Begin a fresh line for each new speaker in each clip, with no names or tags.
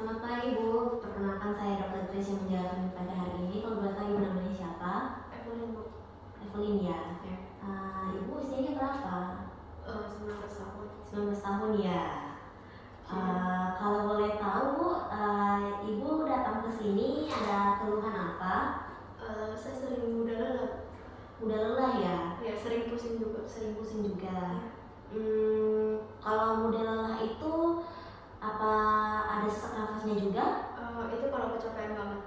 Selamat pagi Bu, perkenalkan saya Dr. Tris yang menjawab pada hari ini. Kalau boleh tahu Ibu namanya siapa?
Evelyn Bu.
Evelyn ya.
Ya.
Ibu usianya berapa?
19 tahun.
19 tahun ya. Kalau boleh tahu Bu, Ibu datang ke sini ada keluhan apa?
Saya sering mudah lelah.
Udah lelah ya?
Ya, sering pusing juga.
Sering pusing juga. Kalau mudah lelah itu apa ada sesak nafasnya juga?
Itu kalau kecapean banget.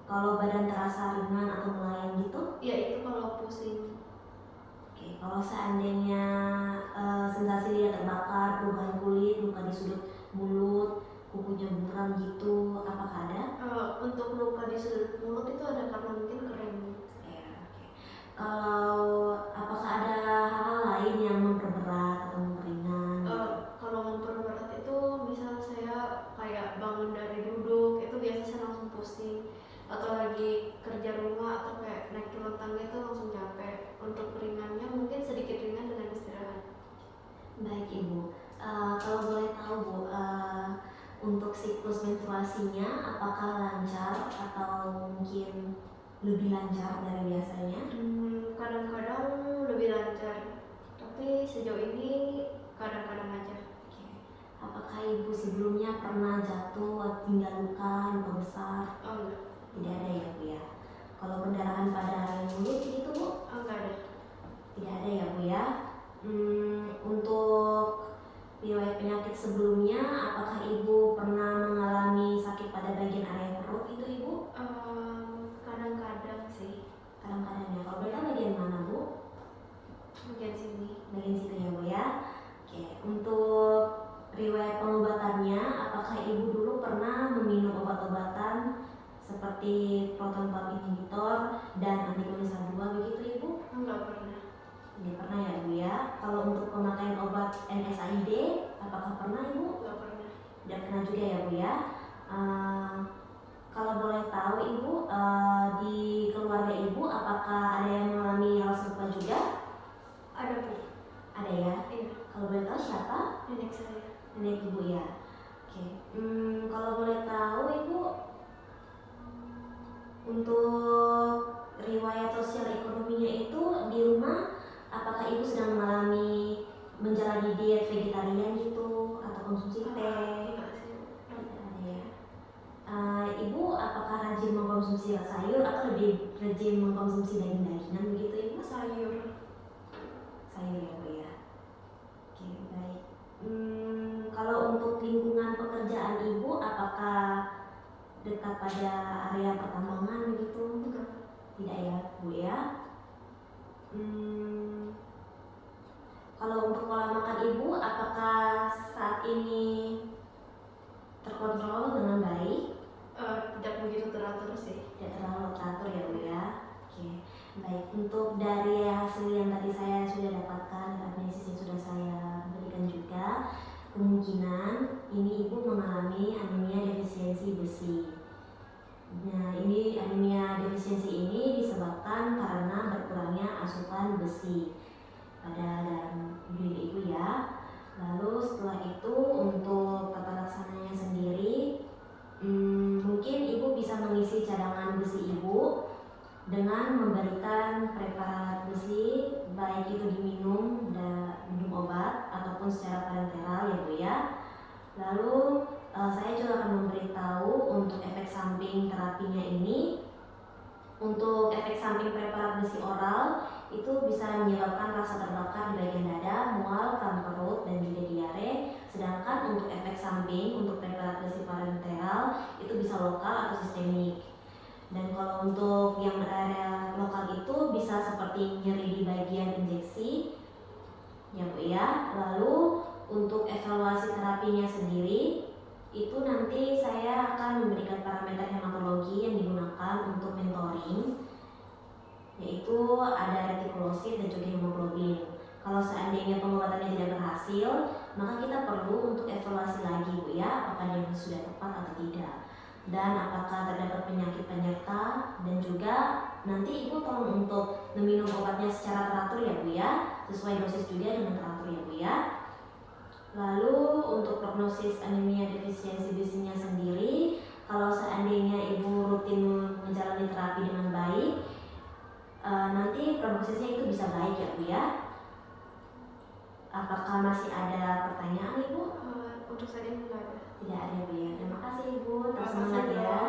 Kalau badan terasa ringan atau melayang gitu?
Ya, itu kalau pusing.
Oke, kalau seandainya sensasi lidah terbakar, perubahan kulit, luka di sudut mulut, kukunya buram gitu, apakah ada?
Untuk luka di sudut mulut itu ada karena mungkin kering.
Ya, oke. Kalau apakah ada hal-hal lain yang memperberat atau memperingan?
Kalau memperberat itu misal saya kayak bangun dari duduk, itu biasa saya langsung pusing. Atau lagi kerja rumah atau kayak naik turun tangga itu langsung capek. Untuk ringannya mungkin sedikit ringan dengan istirahat.
Baik Ibu, kalau boleh tahu Bu, untuk siklus menstruasinya apakah lancar atau mungkin lebih lancar dari biasanya?
Kadang-kadang lebih lancar, tapi sejauh ini kadang-kadang aja.
Oke. Apakah Ibu sebelumnya pernah jatuh hingga luka besar?
Oh enggak.
Tidak ada ya Bu ya. Kalau pendarahan pada mulut gitu Bu?
Oh enggak ada.
Tidak ada ya Bu ya. Untuk riwayat penyakit sebelumnya, apakah Ibu pernah mengalami sakit pada bagian area perut itu Ibu?
Kadang-kadang sih.
Kadang-kadang ya. Kalau berarti bagian mana Bu?
Bagian sini.
Bagian situ ya Bu ya. Oke. Untuk riwayat pengobatannya, apakah Ibu dulu pernah meminum obat-obatan seperti proton pump inhibitor dan antikonvulsan 2 begitu Ibu?
Enggak pernah.
Tidak pernah ya Bu ya. Kalau untuk pemakaian obat NSAID, apakah pernah Ibu?
Enggak pernah.
Tidak pernah juga ya Bu ya. Kalau boleh tahu Ibu, di keluarga Ibu apakah ada yang mengalami hal serupa juga?
Ada Bu.
Ada ya.
Iya.
Kalau boleh tahu siapa?
Nenek saya.
Nenek Ibu ya. Oke. Kalau boleh tahu Ibu, untuk riwayat sosial ekonominya itu di rumah, apakah Ibu sedang mengalami menjalani diet vegetarian gitu atau konsumsi teh?
Enggak sih.
Tidak ada ya. Ibu apakah rajin mengkonsumsi sayur atau lebih rajin mengkonsumsi daging-dagingan begitu Ibu?
Sayur.
Sayur ya Bu ya. Oke baik. Kalau untuk lingkungan pekerjaan Ibu, apakah dekat pada area pertambangan begitu?
Enggak.
Tidak ya Bu ya. Kalau untuk pola makan Ibu, apakah saat ini terkontrol dengan baik?
Tidak begitu teratur sih.
Tidak terlalu teratur ya Bu ya. Oke baik. Untuk dari hasil yang tadi saya sudah dapatkan, analisis yang sudah saya berikan juga, kemungkinan ini Ibu mengalami anemia defisiensi besi. Nah, ini anemia defisiensi ini disebabkan karena berkurangnya asupan besi pada dalam diri Ibu ya. Lalu setelah itu untuk tata laksananya sendiri, mungkin Ibu bisa mengisi cadangan besi Ibu dengan memberikan preparat besi, baik itu diminum minum obat ataupun secara parenteral ya Bu ya. Lalu saya juga akan memberitahu untuk efek samping terapinya ini. Untuk efek samping preparat besi oral itu bisa menyebabkan rasa terbakar di bagian dada, mual, kram perut, dan juga diare. Sedangkan untuk efek samping untuk preparat besi parenteral itu bisa lokal atau sistemik. Dan kalau untuk yang area lokal itu bisa seperti nyeri di bagian injeksi ya Bu ya. Lalu untuk evaluasi terapinya sendiri itu nanti saya akan memberikan parameter hematologi yang digunakan untuk mentoring, yaitu ada retikulosit dan juga hemoglobin. Kalau seandainya pengobatannya tidak berhasil, maka kita perlu untuk evaluasi lagi Bu ya, apakah dia sudah tepat atau tidak, dan apakah terdapat penyakit penyerta, dan juga nanti Ibu tolong untuk meminum obatnya secara teratur ya Bu ya, sesuai dosis juga dengan teratur ya Bu ya. Lalu untuk prognosis anemia defisiensi besinya sendiri kalau seandainya ibu rutin menjalani terapi dengan baik, nanti prognosisnya itu bisa baik ya Bu ya. Apakah masih ada pertanyaan Ibu?
Untuk saat ini enggak ada.
Tidak ada Bu ya. Terima kasih Ibu, tetap
Terima kasih,
semangat
Bu.
ya.